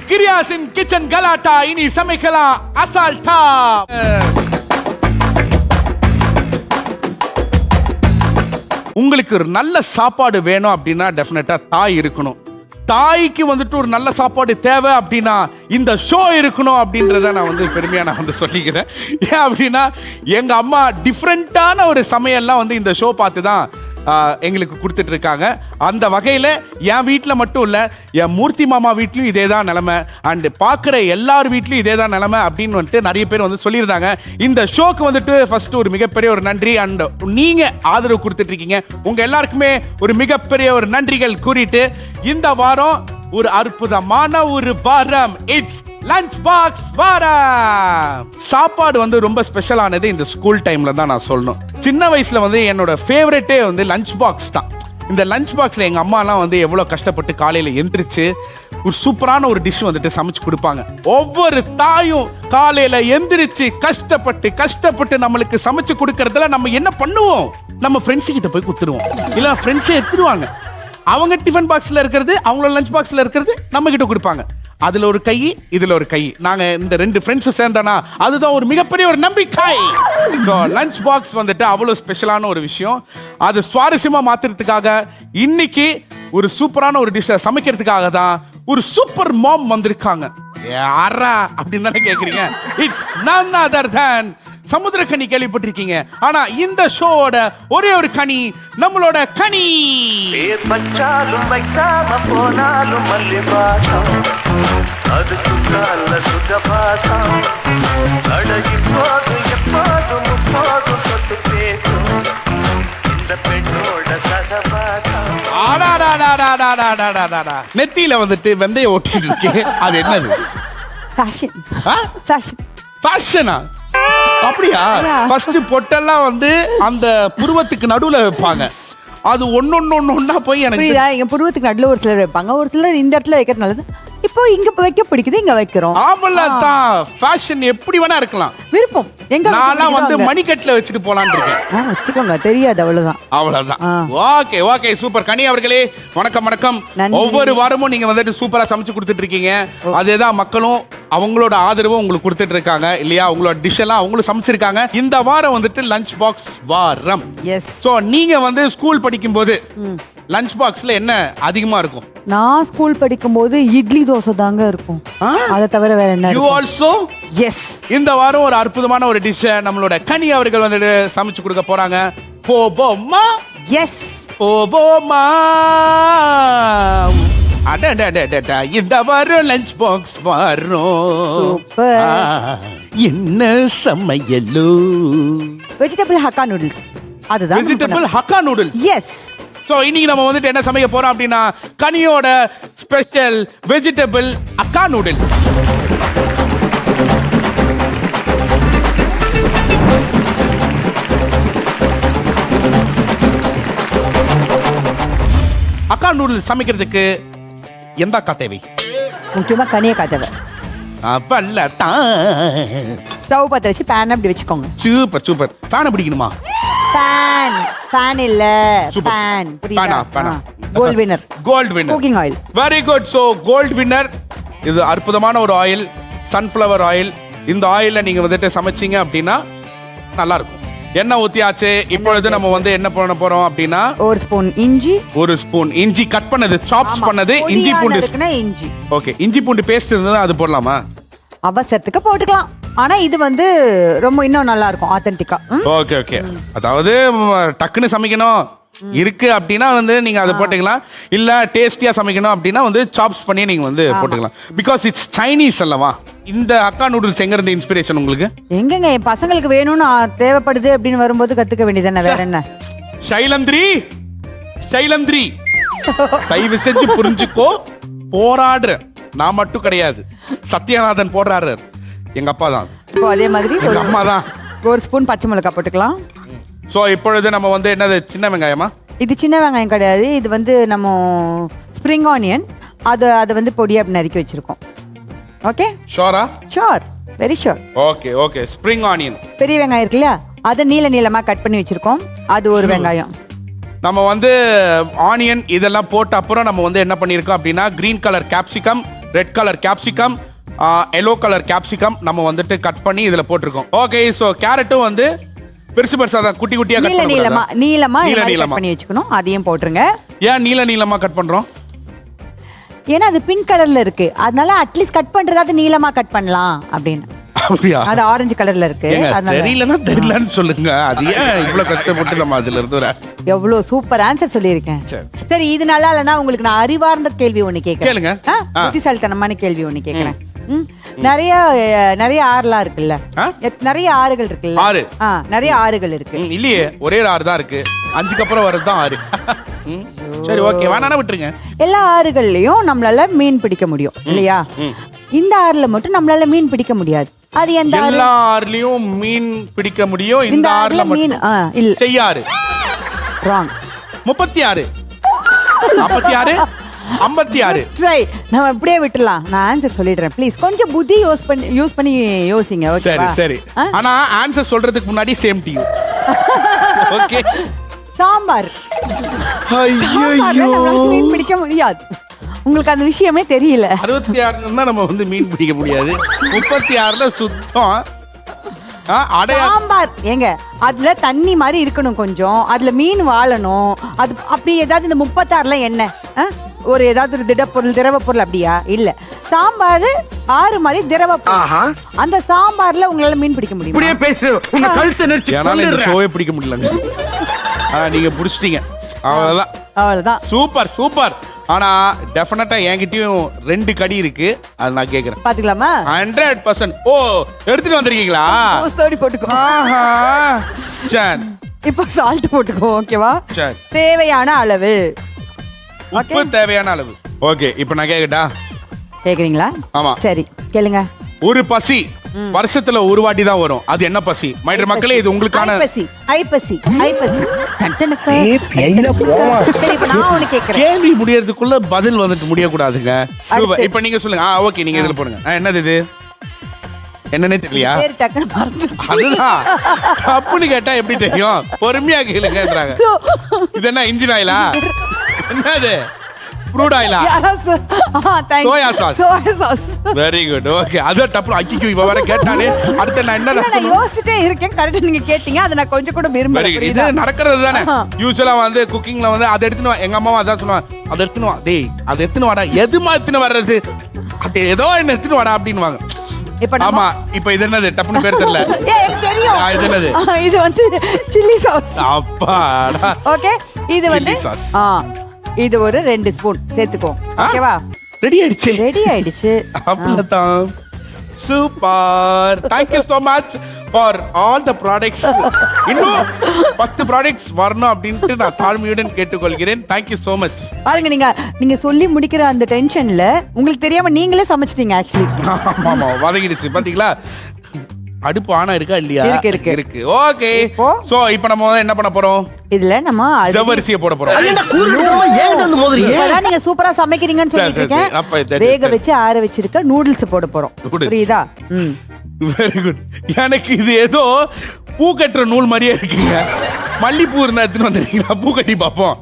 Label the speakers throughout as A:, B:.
A: கிரியாசின் kitchen கலாட்டா. இனி சமைக்கலாம் அசால்ட்டா. உங்களுக்கு ஒரு நல்ல சாப்பாடு வேணும் அப்படின்னா டெஃபினட்டா தாய் இருக்கணும். தாய்க்கு வந்துட்டு ஒரு நல்ல சாப்பாடு தேவை அப்படின்னா இந்த ஷோ இருக்கணும் அப்படின்றத நான் வந்து பெருமையா நான் வந்து சொல்லிக்கிறேன். ஏன் அப்படின்னா எங்க அம்மா டிஃப்ரெண்டான ஒரு சமையல்லாம் வந்து இந்த ஷோ பார்த்து தான் எங்களுக்கு கொடுத்துட்டு இருக்காங்க. அந்த வகையில் என் வீட்டில் மட்டும் இல்லை, என் மூர்த்தி மாமா வீட்லையும் இதே தான் நிலைமை, அண்ட் பார்க்குற எல்லார் வீட்லையும் இதே தான் நிலைமை அப்படின்னு வந்துட்டு நிறைய பேர் வந்து சொல்லியிருந்தாங்க. இந்த ஷோக்கு வந்துட்டு ஃபர்ஸ்ட் ஒரு மிகப்பெரிய ஒரு நன்றி. அண்ட் நீங்கள் ஆதரவு கொடுத்துட்டு இருக்கீங்க, உங்கள் எல்லாருக்குமே ஒரு மிகப்பெரிய ஒரு நன்றிகள் கூறிட்டு இந்த வாரம் ஒரு அற்புதமான ஒரு வாரம். இட்ஸ் லஞ்ச் பாக்ஸ் வாரம். சாப்பாடு வந்து ரொம்ப ஸ்பெஷலானது இந்த ஸ்கூல் டைம்ல தான் நான் சொல்லணும். சின்ன வயசுல வந்து என்னோட ஃபேவரட்டே வந்து லஞ்ச் பாக்ஸ் தான். இந்த லஞ்ச் பாக்ஸ்ல எங்க அம்மாலாம் வந்து எவ்வளவு கஷ்டப்பட்டு காலையில எந்திரிச்சு ஒரு சூப்பரான ஒரு டிஷ் வந்துட்டு சமைச்சு கொடுப்பாங்க. ஒவ்வொரு தாயும் காலையில எந்திரிச்சு கஷ்டப்பட்டு நம்மளுக்கு சமைச்சு கொடுக்கறதுல நம்ம என்ன பண்ணுவோம், நம்ம ஃப்ரெண்ட்ஸ் கிட்ட போய் குத்துருவோம், இல்ல ஃப்ரெண்ட்ஸே எடுத்துருவாங்க. அவங்க டிஃபன் பாக்ஸ்ல இருக்கிறது, அவங்களோட லஞ்ச் பாக்ஸ்ல இருக்கிறது நம்ம கிட்ட கொடுப்பாங்க. அதுல ஒரு கை, இதுல ஒரு கை, நாங்க இந்த ரெண்டு ஃப்ரெண்ட்ஸ் சேர்ந்தனா அதுதான் ஒரு மிகப்பெரிய ஒரு நம்பிக்கை. ஸோ லஞ்ச் பாக்ஸ் வந்துட்டு அவ்வளோ ஸ்பெஷலான ஒரு விஷயம். அது சுவாரஸ்யமா மாத்துறதுக்காக இன்னைக்கு ஒரு சூப்பரான ஒரு டிஷ்ஷை சமைக்கிறதுக்காக தான் ஒரு சூப்பர் மாம் வந்திருக்காங்க. யாரா அப்படின்னு தானே கேக்குறீங்க? It's none other than Samuthirakani. கேள்விப்பட்டிருக்கீங்க. ஆனா இந்த ஷோவோட ஒரே ஒரு கனி நம்மளோட கனி.
B: பச்சாலும் வைக்காம போனாலும் மல்லிபாசம், அதுக்கு நல்ல சுகபாசம், அழகி போது எப்போதும் முப்போதும் சொத்து பேசும் இந்த பெண்ணோட சகபாசம்.
A: நெத்தியில வந்துட்டு வெந்தயம் ஓட்டிட்டு இருக்கேன், அது என்னது?
C: ஃபேஷன்.
A: ஃபேஷனா? அப்படியா? ஃபர்ஸ்ட் பொட்டெல்லாம் வந்து அந்த புருவத்துக்கு நடுவுல வைப்பாங்க. அது ஒன்னொன்னா போய் எனக்கு
C: புரியுதா? எங்க புருவத்துக்கு நடுவுல ஒரு சிலர் வைப்பாங்க, ஒரு சிலர் இந்த இடத்துல வைக்கிறது நல்லது. இப்போ இங்க வைக்க பிடிக்குது, இங்க வைக்கிறோம்.
A: ஆமல்ல தான். ஃபேஷன் எப்படி வேணா இருக்கலாம்,
C: விருப்பம். எங்க
A: நான்லாம் வந்து மணிக்கட்டுல வச்சுட்டு போலான்னு இருக்கேன்.
C: வச்சுக்கோங்க, தெரியாது, அவ்வளவுதான்.
A: அவ்வளவுதான். Okay okay, super. கனி அவர்களே வணக்கம். வணக்கம். ஒவ்வொரு வாரமும் நீங்க வந்துட்டு சூப்பரா சமைச்சு கொடுத்துட்டு இருக்கீங்க. அதேதான் மக்களும் அவங்களோட ஆதரவும் உங்களுக்கு கொடுத்துட்டு இருக்காங்க இல்லையா? உங்களோட டிஷ் எல்லாம் அவங்களும் சமைச்சிருக்காங்க. இந்த வாரம் வந்துட்டு லஞ்ச் பாக்ஸ் வாரம்.
C: எஸ்.
A: சோ நீங்க வந்து ஸ்கூல் படிக்கும்போது லஞ்ச் பாக்ஸ்ல என்ன அதிகமா இருக்கும்?
C: நான் ஸ்கூல் படிக்கும்போது இட்லி தோசை தாங்க இருக்கும். அதை தவிர வேற என்ன?
A: You also? எஸ். இந்த வாரம் ஒரு அற்புதமான ஒரு டிஷ் நம்மளோட கனி அவர்கள் வந்துட்டு சமைச்சு கொடுக்க போறாங்க. போவோமா?
C: எஸ்,
A: போவோமா. இந்த வாரம் லஞ்ச் பாக்ஸ் வரும். என்ன சமையலோ?
C: Vegetable hakka noodles. அதுதான்
A: vegetable hakka noodles.
C: Yes.
A: So இன்னைக்கு நம்ம வந்துட்டு என்ன சமைக்க போறோம் அப்படின்னா கனியோட special vegetable hakka noodles. Hakka noodles சமைக்கிறதுக்கு எந்த அக்கா தேவை?
C: முக்கியமா கனியக்கா தேவை.
A: அப்பல்ல
C: ஸ்டவ் பற்ற வச்சு பேன் அப்படி வச்சுக்கோங்க.
A: Super super. ஃபேன் பிடிக்கணுமா?
C: பேன் இல்ல, பேன். புரியுதா? Gold winner.
A: Gold winner
C: cooking oil.
A: Very good. So gold winner இது அற்புதமான ஒரு ஆயில், சன்ஃப்ளவர் ஆயில். இந்த ஆயில நீங்க வந்துட்டு சமைச்சீங்க அப்படின்னா நல்லா இருக்கும். எண்ணெய் ஊத்தியாச்சு. இப்பொழுது நம்ம வந்து என்ன பண்ண போறோம் அப்படின்னா
C: ஒரு ஸ்பூன் இஞ்சி கட் பண்ணது, சாப்ஸ் பண்ணது இஞ்சி பூண்டு. இஞ்சி.
A: ஓகே, இஞ்சி பூண்டு பேஸ்ட் இருந்தா அது போடலாமா?
C: அவசரத்துக்கு போட்டுக்கலாம். ஆனா இது வந்து ரொம்ப இன்னும் நல்லா இருக்கும், ஆத்தென்டிக்கா.
A: Okay okay. அதாவது டக்குன்னு சமைக்கணும் இருக்கு அப்படின்னா வந்து நீங்க அதை போட்டுக்கலாம். இல்ல டேஸ்டியா சமைக்கணும் அப்படின்னா வந்து சாப்ஸ் பண்ணி நீங்க வந்து போட்டுக்கலாம். பிகாஸ் இட்ஸ் சைனீஸ் அல்லவா? இந்த அக்கா நூடுல்ஸ் எங்க இருந்து இன்ஸ்பிரேஷன் உங்களுக்கு?
C: எங்கங்க என் பசங்களுக்கு வேணும்னு தேவைப்படுது அப்படின்னு வரும்போது கத்துக்க வேண்டியதானே, வேற என்ன?
A: சைலந்திரி தயவு செஞ்சு புரிஞ்சுக்கோ. போராடுற நான் மட்டும் கிடையாது, சத்யநாதன் போடுறாரு, எங்க அப்பா தான்.
C: இப்போ அதே மாதிரி
A: எங்க அம்மா தான்.
C: ஒரு ஸ்பூன் பச்சை மிளகாய் போட்டுக்கலாம்.
A: ஸோ இப்பொழுது நம்ம வந்து என்னது, சின்ன வெங்காயமா?
C: இது சின்ன வெங்காயம் கிடையாது, இது வந்து நம்ம ஸ்ப்ரிங் ஆனியன். அதை வந்து பொடியா அப்படி நறுக்கி வச்சிருக்கோம். ஓகே,
A: ஷோரா?
C: Sure, very sure.
A: Okay okay. Spring onion,
C: பெரிய வெங்காயம் இருக்கு இல்லையா, அதை நீளமா கட் பண்ணி வச்சிருக்கோம். அது ஒரு வெங்காயம்.
A: நம்ம வந்து ஆனியன் இதெல்லாம் போட்ட அப்புறம் நம்ம வந்து என்ன பண்ணியிருக்கோம் அப்படின்னா green colour capsicum, red colour capsicum, yellow colour capsicum நம்ம வந்துட்டு கட் பண்ணி இதுல போட்டிருக்கோம். ஓகே, ஸோ கேரட்டும் வந்து பெருசு பெருசா தான் குட்டி குட்டியா கட்
C: நீளமா
A: பண்ணி
C: நீளமா கட் பண்ணி வச்சுக்கணும். அதையும் போட்டுருங்க.
A: ஏன் நீளமா கட் பண்றோம்?
C: ஏன்னா அது பிங்க் கலர்ல இருக்கு, அதனால அட்லீஸ்ட் கட் பண்றதாவது நீளமா கட் பண்ணலாம் அப்படின்னு.
A: அப்படியா?
C: அது ஆரஞ்சு கலர்ல இருக்கு.
A: தெரியலன்னு சொல்லுங்க. அது ஏன் இவ்வளவு கஷ்டப்பட்டு நம்ம அதுல இருந்து
C: எவ்வளவு சூப்பர் ஆன்சர் சொல்லியிருக்கேன். சரி, இது நல்லா இல்லைன்னா உங்களுக்கு நான் அறிவார்ந்த கேள்வி ஒண்ணு கேளுங்க. புத்திசாலித்தனமான கேள்வி ஒண்ணு கேக்குறேன். நிறைய ஆறுலாம் இருக்குல்ல, நிறைய ஆறுகள் இருக்குல்ல.
A: ஆறு
C: நிறைய ஆறுகள் இருக்கு.
A: இல்லையே, ஒரே ஆறு தான் இருக்கு. 5க்கு அப்புறம் வரதுதான் ஆறு. சரி, ஓகே, வேணானா விட்டுருங்க.
C: எல்லா ஆறுகள்லயும் நம்மளால மீன் பிடிக்க முடியும் இல்லையா? இந்த ஆறுல மட்டும் நம்மளால மீன் பிடிக்க முடியாது. அது எந்த ஆறு?
A: எல்லா ஆறுலயும் மீன் பிடிக்க முடியும், இந்த ஆறுல மீன்
C: இல்ல.
A: செய்யாறு.
C: ராங்.
A: 36, 46, 56.
C: ட்ரை. நம்ம இப்படியே விட்டுலாம். நான் ஆன்சர் சொல்லிடுறேன் ப்ளீஸ். கொஞ்சம் புத்தி யூஸ் பண்ணி யோசிங்க. ஓகே,
A: சரி. ஆனா ஆன்சர் சொல்றதுக்கு முன்னாடி same to you. Okay.
C: Sambar.
A: ஐயோ,
C: மீன் பிடிக்க முடியாது. உங்களுக்கு அந்த விஷயமே தெரியல.
A: 66 தான் நம்ம வந்து மீன் பிடிக்க முடியாது. 36ல சுத்தம்.
C: சாம்பார் ஏங்க, அதுல தண்ணி மாதிரி இருக்கணும் கொஞ்சம், அதுல மீன் வாழணும். அது அப்படி ஏதாவது இந்த 36ல என்ன ஒரு ஏதாவது ஒரு திரவ பொருள் அப்படியா? இல்ல, சாம்பார் ஆறு மாதிரி திரவ பொருள். அந்த சாம்பார்ல உங்களால மீன் பிடிக்க முடியும்?
A: இந்த ஷோவே பிடிக்க முடியலங்க. நீங்க புடிச்சிட்டீங்க. அவ்வளவுதான். Super super. ஆனா டெஃபினட்டா என்கிட்டயும் 2 கடி இருக்கு. அது நான் கேக்குறேன்,
C: பாத்துக்கலாமா?
A: 100%. ஓ, எடுத்துட்டு வந்திருக்கீங்களா?
C: சாரி, போட்டுக்கோ.
A: சரி,
C: இப்போ சால்ட் போட்டுக்கோ. ஓகேவா?
A: சரி.
C: தேவையான அளவு.
A: உப்பு தேவையான அளவு. ஓகே, இப்போ நான் கேக்கட்டா?
C: கேக்குறீங்களா?
A: ஆமா.
C: சரி, கேளுங்க.
A: ஒரு பசி வருஷத்துல ஒரு வாட்டி தான் வரும். அது என்ன பசி? மைடர் மக்களே, இது உங்களுக்கான
C: ஐப்பசி.
A: கேள்வி முடியறதுக்குள்ள பதில் வந்துட்டு முடியக்கூடாதுங்க. இப்ப நீங்க சொல்லுங்க. ஓகே, நீங்க இதுல போடுங்க. என்னது இது? என்னன்னே தெரியலையா? அதுதான் தப்புன்னு கேட்டா எப்படி தெரியும்? பொறுமையா கேளுங்கன்றாங்க. இது என்ன இன்ஜின் ஆயிலா? என்னது? ஃப்ரூட் ஆயிலா? Soya sauce. Very good. Okay, அது டப்பு. ஐயோ, இவ வேற கேட்டானே. அடுத்து நான் என்ன
C: யோசிச்சிட்டே இருக்கேன். கரெக்ட்டா நீங்க கேட்டீங்க. அத நான் கொஞ்சம் கூட விரும்பல.
A: இது நடக்கிறது தானே. யூசுவலா வந்து குக்கிங்ல வந்து அதை எடுத்துன்னு வா. எங்க அம்மாவும் அதான் சொல்லுவாங்க, அதை எடுத்துன்னு வா. டேய், அதை எடுத்துன்னு வாடா. எதுமா எடுத்துன்னு வர்றது? அது ஏதோ என்ன எடுத்துன்னு வாடா அப்படின்னுவாங்க. ஆமா, இப்போ இது என்னது? டப்புன்னு பேர் தெரியல.
C: எனக்கு தெரியும்.
A: இது என்னது?
C: இது வந்து சில்லி சாஸ்.
A: அப்பாடா.
C: ஓகே, இது வந்து இது ஒரு 2 ஸ்பூன் சேர்த்துக்கோ. ஓகேவா?
A: ரெடி
C: ஆயிடுச்சு.
A: அவ்வளவுதான். Super. Thank you so much for all the products. இன்னும் 10 products வரணும் அப்படின்ட்டு நான் தாழ்மையுடன் கேட்டுக்கொள்கிறேன். Thank you so much.
C: பாருங்க, நீங்க சொல்லி முடிக்கிற அந்த டென்ஷன்ல உங்களுக்கு தெரியாம நீங்களே சமைச்சிட்டீங்க. ஆக்சுவலி
A: ஆமா, வதங்கிடுச்சு. பாத்தீங்களா? அடுப்பு ஆனா இருக்கா இல்லையா? இருக்கு. ஓகே, சோ இப்போ நம்ம என்ன பண்ண போறோம்? இதுல நம்ம ஜவ்வரிசியை போட போறோம்.
C: அதான் நீங்க சூப்பரா சமைக்கிறீங்கன்னு சொல்லிட்டு இருக்கேன். வேக வச்சு ஆற வச்சிருக்க நூடுல்ஸ் போட போறோம். புரியுதா?
A: Very good. எனக்கு இது ஏதோ பூ கட்டுற நூல் மாதிரியே இருக்குங்க. மல்லிப்பூ இருந்தா எடுத்துன்னு வந்துருக்கீங்களா? பூ கட்டி பார்ப்போம்,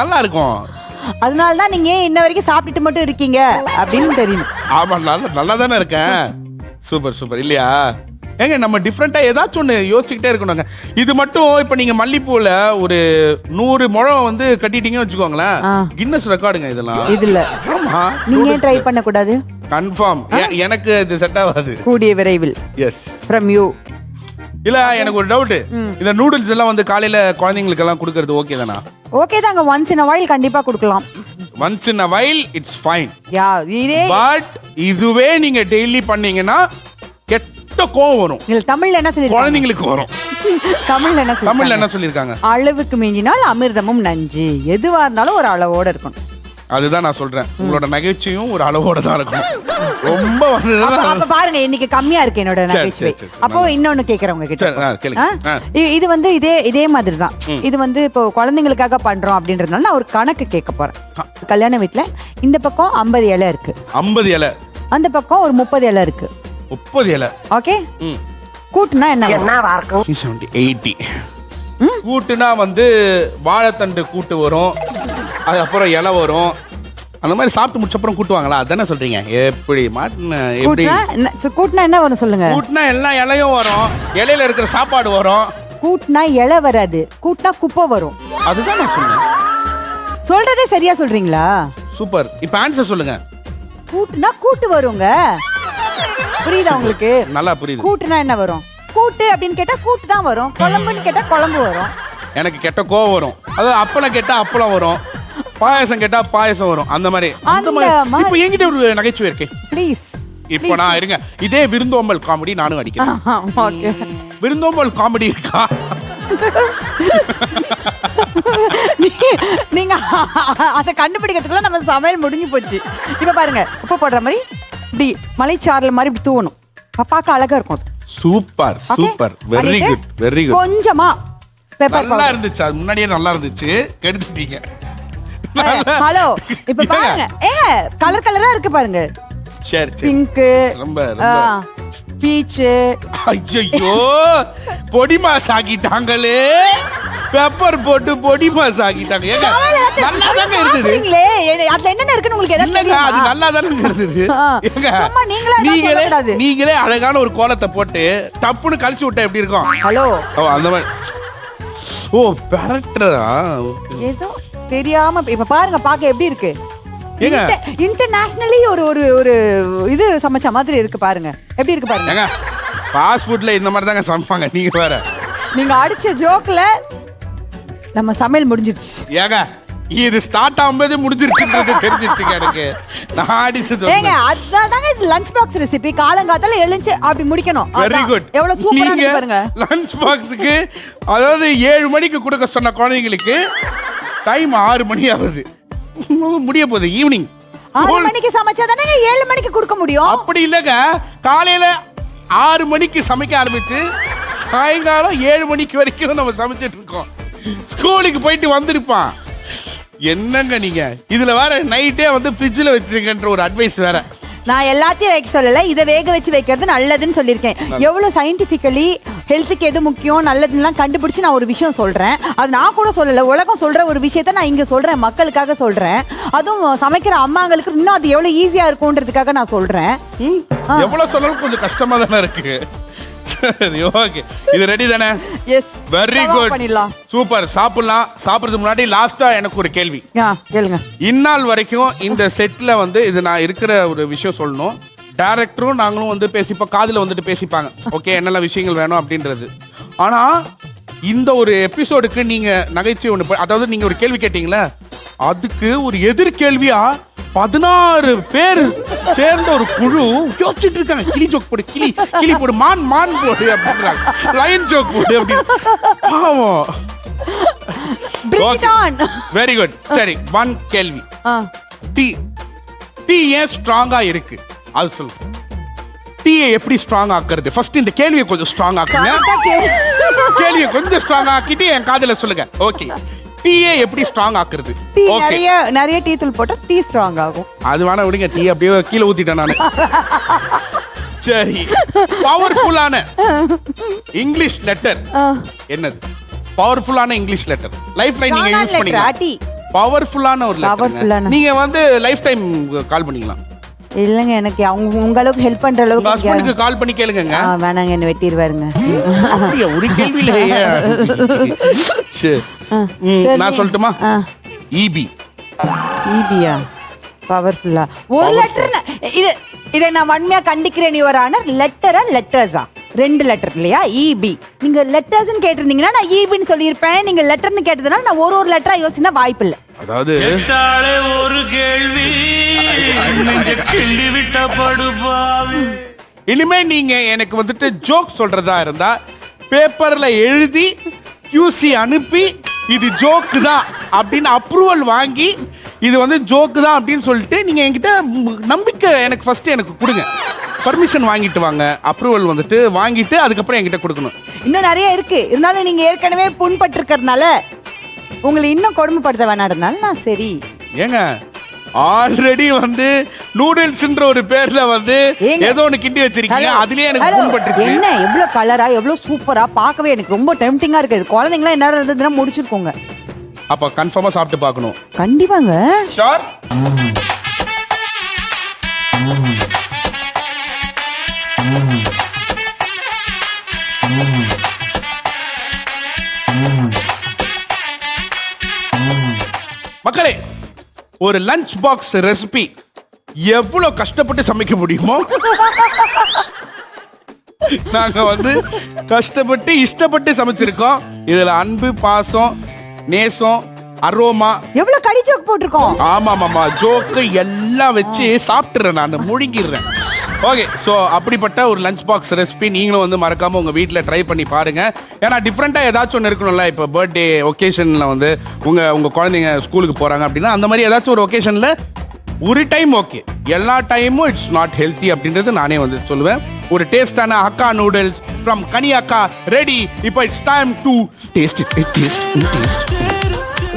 A: நல்லா இருக்கும்.
C: அதனாலதான் நீங்க இன்ன வரைக்கும் சாப்பிட்டுட்டு மட்டும் இருக்கீங்க அப்படின்னு தெரியும்.
A: ஆமா, நல்லா தானே இருக்கேன். சூப்பர் இல்லையா? ஏங்க, நம்ம டிஃப்ரெண்டா ஏதாச்சும் ஒன்று யோசிச்சுக்கிட்டே இருக்கணுங்க. இது மட்டும் இப்போ நீங்க மல்லிப்பூல ஒரு 100 முழம் வந்து கட்டிட்டீங்கன்னு வச்சுக்கோங்களேன், கின்னஸ் ரெக்கார்டுங்க இதெல்லாம்.
C: இதுல
A: ஆமா,
C: நீங்க ட்ரை பண்ண கூடாது?
A: கன்ஃபார்ம். எனக்கு இது செட் ஆகாது.
C: கூடிய விரைவில்.
A: Yes,
C: from you.
A: இல்ல, எனக்கு ஒரு டவுட். இந்த நூடுல்ஸ் எல்லாம் வந்து காலையில குழந்தைங்களுக்கு எல்லாம் கொடுக்கறது ஓகே தானா?
C: ஓகே தாங்க. ஒன்ஸ் இன் a while கண்டிப்பா கொடுக்கலாம்.
A: Once in a while it's fine.
C: Yeah, இதே
A: பட் இதுவே நீங்க டெய்லி பண்ணீங்கன்னா கெட்ட கோவம் வரும்.
C: இல்ல, தமிழ்ல என்ன சொல்லி
A: குழந்தைங்களுக்கு வரும்? தமிழ்ல என்ன சொல்லிருக்காங்க?
C: அளவுக்கு மிஞ்சினால் அமிர்தமும் நஞ்சு. எதுவா இருந்தாலும் ஒரு அளவோட இருக்கணும்.
A: அதுதான் நான் சொல்றேன். உங்களோட நகைச்சுவையும் ஒரு அளவோட தான் இருக்கும். ரொம்ப
C: அப்ப பாருங்க, இன்னைக்கு கம்மியா இருக்கு என்னோட நகைச்சுவை. அப்போ இன்னொன்னு கேக்குறவங்க கிட்ட, இது வந்து இதே மாதிரி தான். இது வந்து இப்போ குழந்தைங்களுக்காக பண்றோம் அப்படின்றதுனால நான் ஒரு கணக்கு கேட்க போறேன். கல்யாண வீட்டுல இந்த பக்கம் 50 இலை இருக்கு. 50 இலை. அந்த பக்கம் ஒரு 30 இலை இருக்கு.
A: 30 இலை.
C: ஓகே, கூட்டுனா என்ன இருக்கும்?
A: 80. கூட்டுனா வந்து வாழைத்தண்டு கூட்டு வரும், அதுக்கப்புறம் இலை வரும், அந்த மாதிரி சாப்பிட்டு முடிச்ச அப்புறம் கூட்டுவாங்களா அதானே சொல்றீங்க எப்படி மாட்டின எப்படி
C: கூட்டினா என்ன வரும் சொல்லுங்க.
A: கூட்டினா எல்லா இலையும் வரும், இலையில இருக்கிற சாப்பாடு வரும்.
C: கூட்டினா இலை வராது, கூட்டினா குப்பை வரும்.
A: அதுதான் நான் சொன்னேன்.
C: சொல்றதே சரியா சொல்றீங்களா?
A: சூப்பர். இப்ப ஆன்சர் சொல்லுங்க.
C: கூட்டுனா கூட்டு வருங்க. புரியுதா உங்களுக்கு?
A: நல்லா புரியுது.
C: கூட்டுனா என்ன வரும்? கூட்டு அப்படின்னு கேட்டா கூட்டு தான் வரும். குழம்புன்னு கேட்டா குழம்பு வரும்.
A: எனக்கு கெட்ட கோவம் வரும். அதாவது அப்பளம் கேட்டா அப்பளம் வரும், பாயசம் கேட்டா பாயசம் வரும். அந்த மாதிரி இப்ப என்கிட்ட ஒரு நகைச்சுவை இருக்கே
C: ப்ளீஸ்.
A: இப்ப நான் இருங்க, இதே விருந்தோம்பல் காமெடி நானும் அடிக்கிறேன். விருந்தோம்பல் காமெடி இருக்கா?
C: நீங்க அதை கண்டுபிடிக்கிறதுக்குள்ள நம்ம சமையல் முடிஞ்சு போச்சு. இப்ப பாருங்க, உப்பு போடுற மாதிரி இப்படி மலைச்சாரல் மாதிரி இப்படி தூவணும். பார்க்க அழகா இருக்கும்.
A: Super super, very good very good.
C: கொஞ்சமா பெப்பர்
A: நல்லா இருந்துச்சு, அது முன்னாடியே நல்லா இருந்துச்சு, கெடுத்துட்டீங்க.
C: ஹலோ இப்ப பாருங்க, கலர் கலரா இருக்கு பாருங்க.
A: சரி சரி.
C: பிங்க்,
A: ரொம்ப
C: பீச்.
A: ஐயோ, பொடி மாஸ் ஆக்கிட்டாங்களே, பெப்பர் போட்டு பொடி மாஸ் ஆக்கிட்டாங்க. ஏங்க நல்லா தாங்க இருந்தது.
C: அதுல என்னென்ன இருக்குன்னு உங்களுக்கு எதாவது தெரியுமா? அது
A: நல்லா தானே இருந்தது. ஏங்க
C: சும்மா
A: நீங்களே அழகான ஒரு கோலத்தை போட்டு டப்புன்னு கழிச்சு விட்டா எப்படி இருக்கும்?
C: ஹலோ
A: அந்த மாதிரி. ஓ பெரட்டரா?
C: ஏதோ தெரியாம இப்ப பாருங்க, பாக்க எப்படி இருக்கு?
A: ஏங்க
C: இன்டர்நேஷனலி ஒரு ஒரு ஒரு இது சமைச்ச மாதிரி இருக்கு பாருங்க. எப்படி இருக்கு பாருங்க.
A: ஏங்க ஃபாஸ்ட் ஃபுட்ல இந்த மாதிரி தாங்க சமைப்பாங்க. நீங்க வேற, நீங்க
C: அடிச்ச ஜோக்ல நம்ம சமையல் முடிஞ்சிருச்சு.
A: ஏங்க இது ஸ்டார்ட் ஆகும்போது முடிஞ்சிருச்சுன்றது தெரிஞ்சிருச்சுங்க எனக்கு. நான் அடிச்சு
C: ஏங்க அதாங்க இது லஞ்ச் பாக்ஸ் ரெசிபி. காலங்காத்தால எழுந்து அப்படி முடிக்கணும்.
A: Very good.
C: எவ்வளவு சூப்பரா இருக்கு பாருங்க.
A: லஞ்ச் பாக்ஸ்க்கு அதாவது 7 மணிக்கு கொடுக்க சொன்ன குழந்தைங்களுக்கு டைம் 6 மணி ஆகுது, முடிய போகுது. ஈவினிங்
C: 6 மணிக்கு சமைச்சாதானே 7 மணிக்கு கொடுக்க முடியும்.
A: அப்படி இல்லங்க, காலையில 6 மணிக்கு சமைக்க ஆரம்பிச்சு சாயங்காலம் 7 மணிக்கு வரைக்கும் நம்ம சமைச்சிட்டு இருக்கோம். ஸ்கூலுக்கு போயிட்டு வந்திருப்பான். என்னங்க நீங்க இதுல வேற நைட்டே வந்து ஃப்ரிட்ஜ்ல வச்சிருக்கன்ற ஒரு அட்வைஸ் வேற.
C: நான் எல்லாத்தையும் வைக்க சொல்லல, இதை வேக வச்சு வைக்கிறது நல்லதுன்னு சொல்லியிருக்கேன். எவ்வளவு சயின்டிபிக்கலி ஹெல்த்துக்கு எது முக்கியம் நல்லதுன்னு கண்டுபிடிச்சு நான் ஒரு விஷயம் சொல்றேன். அது நான் கூட சொல்லல, உலகம் சொல்ற ஒரு விஷயத்த நான் இங்க சொல்றேன், மக்களுக்காக சொல்றேன். அதுவும் சமைக்கிற அம்மாங்களுக்கு இன்னும் அது எவ்வளவு ஈஸியா இருக்கும்ன்றதுக்காக நான் சொல்றேன்.
A: எவ்வளவு சொல்லணும் கொஞ்சம் கஷ்டமா தானே இருக்கு. சரி ஓகே, இது ரெடி தானே?
C: Yes,
A: very good, super. சாப்பிடலாம். சாப்பிடுறதுக்கு முன்னாடி லாஸ்டா எனக்கு ஒரு கேள்வி
C: கேளுங்க.
A: இந்நாள் வரைக்கும் இந்த செட்ல வந்து இது நான் இருக்கிற ஒரு விஷயம் சொல்லணும். டைரக்டரும் நாங்களும் வந்து பேசிப்போம், காதுல வந்துட்டு பேசிப்பாங்க, ஓகே என்னென்ன விஷயங்கள் வேணும் அப்படின்றது. ஆனா இந்த ஒரு எபிசோடுக்கு நீங்க நகைச்சுவை ஒன்று, அதாவது நீங்க ஒரு கேள்வி கேட்டீங்களே, அதுக்கு ஒரு எதிர்கேள்வியா 16 பேர் சேர்ந்த ஒரு குழு யோசிச்சுட்டு இருக்காங்க. கிளி ஜோக் போடு, கிளி கிளி போடு, மான் மான் போடு அப்படின்றாங்க, லைன் ஜோக் போடு அப்படின்னு. Very good. சரி, ஒன் கேள்வி. டீ ஏன் ஸ்ட்ராங்கா இருக்கு அது சொல்லுங்க. டீயை எப்படி ஸ்ட்ராங் ஆக்குறது? ஃபர்ஸ்ட் இந்த கேள்வியை கொஞ்சம் ஸ்ட்ராங் ஆக்குங்க. கேள்வியை கொஞ்சம் ஸ்ட்ராங் ஆக்கிட்டு என் காதுல சொல்லுங்க. ஓகே, டீயை எப்படி ஸ்ட்ராங் ஆக்குறது?
C: நிறைய டீ தூள் போட்டா டீ ஸ்ட்ராங் ஆகும். அது
A: வேணா விடுங்க, டீ அப்படியே கீழே ஊத்திட்டேன் நானு. சரி, பவர்ஃபுல்லான இங்கிலீஷ் லெட்டர் என்னது? பவர்ஃபுல்லான இங்கிலீஷ் லெட்டர் லைஃப்ல நீங்க யூஸ் பண்ணீங்க. பவர்ஃபுல்லான ஒரு லெட்டர் நீங்க வந்து லைஃப் டைம் கால் பண்ணிக்கலாம்.
C: இல்லங்க, எனக்கு உங்க அளவுக்கு ஹெல்ப் பண்ற அளவுக்கு
A: ஹஸ்பண்டுக்கு கால் பண்ணி கேளுங்க.
C: வேணாங்க, என்ன வெட்டிடுவாருங்க.
A: அப்படியே ஒரு கேள்வியில நான் சொல்லட்டுமா? ஈபி.
C: ஈபியா? பவர்ஃபுல்லா ஒரு லெட்டர். இதை நான் வன்மையா கண்டிக்கிறேன். யுவர் ஆனர், லெட்டரா லெட்டர்ஸா? 2 லெட்டர் இல்லையா? ஈபி. நீங்க லெட்டர்ஸ்னு கேட்டிருந்தீங்கன்னா நான் ஈபின்னு சொல்லியிருப்பேன். நீங்க லெட்டர்னு கேட்டதுனால நான் ஒரு லெட்டரா யோசிச்சா வாய்ப்பு இல்லை.
A: அதாவது
B: ஒரு கேள்வி கிள்ளி விட்ட படுபாவி.
A: இனிமே நீங்க எனக்கு வந்துட்டு ஜோக் சொல்றதா இருந்தா பேப்பர்ல எழுதி QC அனுப்பி இது ஜோக்கு தான் அப்படின்னு அப்ரூவல் வாங்கி இது வந்து ஜோக்கு தான் அப்படின்னு சொல்லிட்டு நீங்க என்கிட்ட நம்பிக்கை எனக்கு ஃபர்ஸ்ட் எனக்கு கொடுங்க. பர்மிஷன் வாங்கிட்டு வாங்க, அப்ரூவல் வந்துட்டு வாங்கிட்டு அதுக்கப்புறம் என்கிட்ட கொடுக்கணும்.
C: இன்னும் நிறைய இருக்கு, இருந்தாலும் நீங்க ஏற்கனவே புண்பட்டு இருக்கிறதுனால உங்களை இன்னும் கொடுமைப்படுத்த வேணாடுனால நான் சரி.
A: ஏங்க ஆல்ரெடி வந்து நூடுல்ஸ்ன்ற ஒரு பேர்ல வந்து ஏதோ ஒன்னு கிண்டி வச்சிருக்கீங்க, அதுலயே எனக்கு புண்பட்டுச்சு.
C: என்ன எவ்வளவு கலரா எவ்வளவு சூப்பரா, பார்க்கவே எனக்கு ரொம்ப டெம்ப்டிங்கா இருக்கு. குழந்தைங்களா என்ன இருந்ததுன்னா முடிச்சிருக்கோங்க.
A: அப்ப கன்ஃபார்மா சாப்பிட்டு பார்க்கணும்.
C: கண்டிப்பாங்க.
A: ஷூர். மக்களே, ஒரு லஞ்ச் பாக்ஸ் ரெசிபி எவ்வளவு கஷ்டப்பட்டு சமைக்க முடியுமோ நாங்க வந்து கஷ்டப்பட்டு இஷ்டப்பட்டு சமைச்சிருக்கோம். இதுல அன்பு, பாசம், நேசம், அரோமா,
C: எவ்வளவு கடி ஜோக் போட்டிருக்கோம்.
A: ஆமா ஜோக்கு எல்லாம் வச்சு சாப்பிட்டுறேன், நான் முழுங்கிடுறேன். ஓகே, ஸோ அப்படிப்பட்ட ஒரு லஞ்ச் பாக்ஸ் ரெசிபி நீங்களும் வந்து மறக்காம உங்க வீட்டில் ட்ரை பண்ணி பாருங்க. ஏன்னா டிஃப்ரெண்டா ஏதாச்சும் ஒன்று இருக்கணும்ல. இப்போ பர்த்டே ஒகேஷன்ல வந்து உங்க குழந்தைங்க ஸ்கூலுக்கு போறாங்க அப்படின்னா அந்த மாதிரி ஏதாச்சும் ஒரு ஒகேஷன்ல ஒரு டைம் ஓகே, எல்லா டைமும் இட்ஸ் நாட் ஹெல்த்தி அப்படின்றது நானே வந்து சொல்லுவேன். ஒரு டேஸ்டான ஹக்கா நூடுல்ஸ் ஃப்ரம் கனி அக்கா ரெடி. இப்போ it's time to taste it.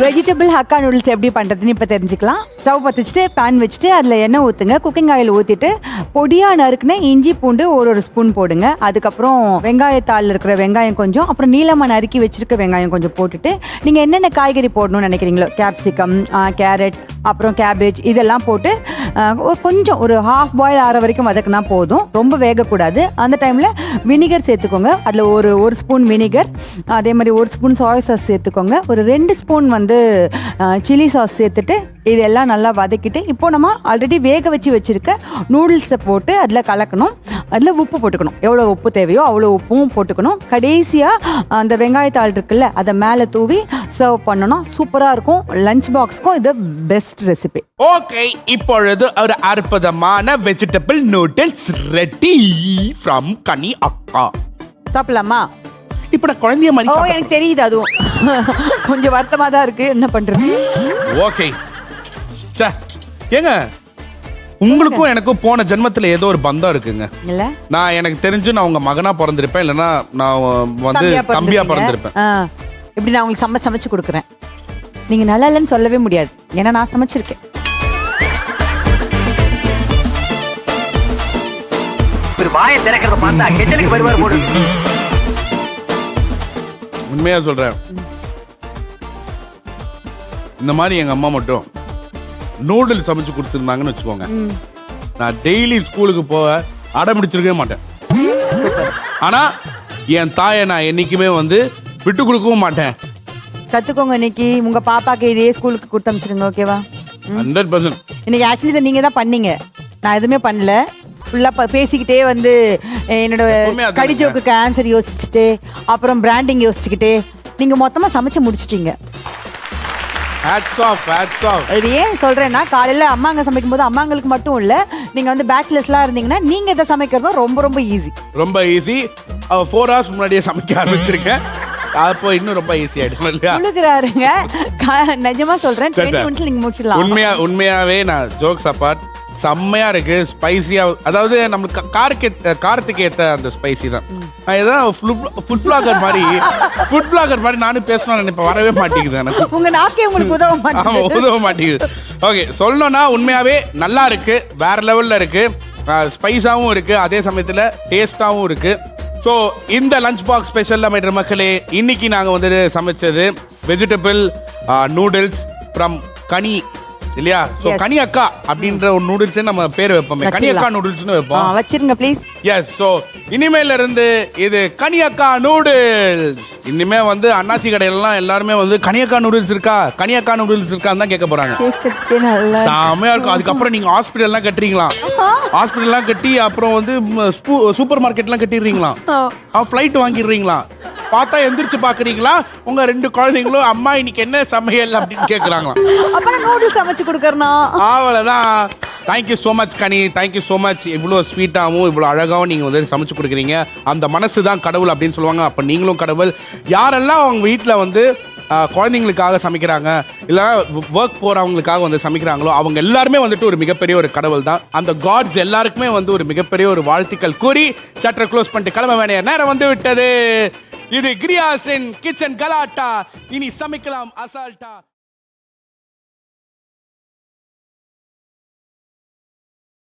C: Vegetable hakka noodles எப்படி பண்ணுறதுன்னு இப்போ தெரிஞ்சுக்கலாம். ஸ்டவ் பற்ற வச்சுட்டு பேன் வச்சுட்டு அதில் எண்ணெய் ஊற்றுங்க. குக்கிங் ஆயில் ஊற்றிட்டு பொடியாக நறுக்குன இஞ்சி பூண்டு ஒரு ஸ்பூன் போடுங்க. அதுக்கப்புறம் வெங்காயத்தாளில் இருக்கிற வெங்காயம் கொஞ்சம், அப்புறம் நீளமாக நறுக்கி வச்சுருக்க வெங்காயம் கொஞ்சம் போட்டுட்டு நீங்கள் என்னென்ன காய்கறி போடணும்னு நினைக்கிறீங்களோ, கேப்சிகம், கேரட், அப்புறம் கேபேஜ் இதெல்லாம் போட்டு ஒரு ஹாஃப் பாயில் ஆகிற வரைக்கும் வதக்குனா போதும். ரொம்ப வேகக்கூடாது. அந்த டைமில் வினிகர் சேர்த்துக்கோங்க. அதில் ஒரு ஸ்பூன் வினிகர், அதே மாதிரி 1 ஸ்பூன் சோயா சாஸ் சேர்த்துக்கோங்க. ஒரு 2 ஸ்பூன் வந்து சில்லி சாஸ் சேர்த்துட்டு இதெல்லாம் நல்லா வதக்கிட்டு இப்போ நம்ம ஆல்ரெடி வேக வச்சிருக்க நூடுல்ஸை போட்டு அதில் கலக்கணும். அதில் உப்பு போட்டுக்கணும். எவ்வளோ உப்பு தேவையோ அவ்வளோ உப்பும் போட்டுக்கணும். கடைசியாக அந்த வெங்காயத்தாள் இருக்குல்ல அதை மேலே தூவி சர்வ் பண்ணணும். சூப்பராக இருக்கும். லஞ்ச் பாக்ஸ்க்கும் இது பெஸ்ட் ரெசிபி.
A: ஓகே, இப்பொழுது ஒரு அற்புதமான வெஜிடபிள் நூடுல்ஸ் ரெடி ஃப்ரம் கனி அக்கா.
C: சாப்பிடலாமா?
A: இப்ப குழந்தைய மாதிரி
C: எனக்கு தெரியுது. அதுவும் கொஞ்சம் வருத்தமா தான் இருக்கு. என்ன பண்றது?
A: ஓகே சார், ஏங்க உங்களுக்கும் எனக்கும் போன ஜென்மத்துல ஏதோ ஒரு பந்தம் இருக்குங்க.
C: இல்ல,
A: நான் எனக்கு தெரிஞ்சு நான் உங்க மகனா பிறந்திருப்பேன், இல்லைன்னா நான் வந்து தம்பியா பிறந்திருப்பேன்.
C: இப்படி நான் உங்களுக்கு சமைச்சு கொடுக்குறேன். நீங்க நல்லா இல்லைன்னு சொல்லவே முடியாது, ஏன்னா நான் சமைச்சிருக்கேன்.
D: வாயை திறக்கிறத பார்த்தா கெட்டலுக்கு வருவார் போடு.
A: உண்மையா சொல்றேன், இந்த மாதிரி எங்க அம்மா மட்டும் நூடுல்ஸ் சமைச்சு கொடுத்துருந்தாங்கன்னு வச்சுக்கோங்க, நான் டெய்லி ஸ்கூலுக்கு போக அடம்பிடிச்சிருக்கவே மாட்டேன். ஆனா என் தாயை நான் என்னைக்குமே வந்து விட்டு கொடுக்கவும் மாட்டேன்.
C: கத்துக்கோங்க. இன்னைக்கு உங்க பாப்பாக்கு இதே ஸ்கூலுக்கு கொடுத்து அனுப்பிச்சிருங்க. ஓகேவா?
A: 100%.
C: இன்னைக்கு ஆக்சுவலி நீங்க தான் பண்ணீங்க, நான் எதுவுமே பண்ணல. ஃபுல்லா பேசிக்கிட்டே வந்து என்னோட கடி ஜோக்குக்கு ஆன்சர் யோசிச்சுட்டு அப்புறம் பிராண்டிங் யோசிச்சுக்கிட்டே நீங்க மொத்தமா சமைச்சு முடிச்சிட்டீங்க. ஏன் சொல்றேன்னா, காலையில அம்மாங்க சமைக்கும் போது அம்மாங்களுக்கு மட்டும் இல்ல, நீங்க வந்து பேச்சுலர்ஸ்லாம் இருந்தீங்கன்னா நீங்க இதை சமைக்கிறதும் ரொம்ப ரொம்ப ஈஸி.
A: ரொம்ப ஈஸி. 4 hours முன்னாடியே சமைக்க ஆரம்பிச்சிருக்கேன். அப்போ இன்னும் ரொம்ப ஈஸி ஆயிடும் இல்லையா?
C: உழுதுறாருங்க. நிஜமா சொல்றேன், 20 minutes நீங்க முடிச்சிடலாம்.
A: உண்மையாவே நான் ஜோக்ஸ் அப்பார்ட் செம்மையா இருக்கு. ஸ்பைசியா, அதாவது நம்மளுக்கு காரத்துக்கு ஏத்த அந்த ஸ்பைசி தான். நான் ஏதாவது ஃபுட் பிளாகர் மாதிரி நானும் பேசணும்னு நினைப்பேன், வரவே மாட்டேங்குது எனக்கு.
C: உங்க நாக்கே உங்களுக்கு
A: உதவ மாட்டேங்குது. ஓகே, சொல்லணும்னா உண்மையாவே நல்லா இருக்கு, வேற லெவல்ல இருக்கு. ஸ்பைஸாவும் இருக்கு, அதே சமயத்துல டேஸ்டாவும் இருக்கு. ஸோ இந்த லஞ்ச் பாக்ஸ் ஸ்பெஷல் அமைச்சர் மக்களே, இன்னைக்கு நாங்கள் வந்து சமைச்சது வெஜிடபிள் நூடுல்ஸ் ஃப்ரம் கனி இல்லையா? ஸோ கனி அக்கா அப்படின்ற ஒரு நூடுல்ஸ் நம்ம பேர் வைப்போம், கனி அக்கா நூடுல்ஸ்னு வைப்போம்.
C: வச்சிருங்க ப்ளீஸ்.
A: எஸ். ஸோ இனிமேல இருந்து இது கனி அக்கா நூடுல்ஸ். இனிமே வந்து அண்ணாச்சி கடையிலாம் எல்லாருமே வந்து கனி அக்கா நூடுல்ஸ் இருக்கா தான் கேட்க போறாங்க. செமையா இருக்கும். அதுக்கப்புறம் நீங்க ஹாஸ்பிட்டல்லாம் கட்டுறீங்களாம், ஹாஸ்பிட்டல்லாம் கட்டி அப்புறம் வந்து சூப்பர் மார்க்கெட்லாம் கட்டிடுறீங்களாம், ஃப்ளைட் வாங்கிடுறீங்களாம். பார்த்தா எந்திரிச்சு பாக்குறீங்களா, உங்க 2 குழந்தைங்களும் அம்மா இன்னைக்கு என்ன சமையல் அப்படின்னு கேக்குறாங்களாம்.
C: அப்புறம் நூடுல்ஸ் சமைச்சு கொடுக்கறணும்.
A: அவ்வளவுதான். தேங்க்யூ ஸோ மச் கனி, தேங்க்யூ ஸோ மச். இவ்வளோ ஸ்வீட்டாகவும் இவ்வளோ அழகாகவும் நீங்கள் வந்து சமைச்சு கொடுக்குறீங்க. அந்த மனசு தான் கடவுள் அப்படின்னு சொல்லுவாங்க. அப்போ நீங்களும் கடவுள். யாரெல்லாம் அவங்க வீட்டில் வந்து குழந்தைங்களுக்காக சமைக்கிறாங்க, இல்லை ஒர்க் போகிறவங்களுக்காக வந்து சமைக்கிறாங்களோ அவங்க எல்லாருமே வந்துட்டு ஒரு மிகப்பெரிய ஒரு கடவுள் தான். அந்த காட்ஸ் எல்லாருக்குமே வந்து ஒரு மிகப்பெரிய ஒரு வாழ்த்துக்கள் கூறி சற்றை க்ளோஸ் பண்ணிட்டு கிளம்ப வேண்டிய நேரம் வந்து விட்டது. இது கிரியாஸின் கிச்சன் கலாட்டா. இனி சமைக்கலாம் அசால்ட்டா.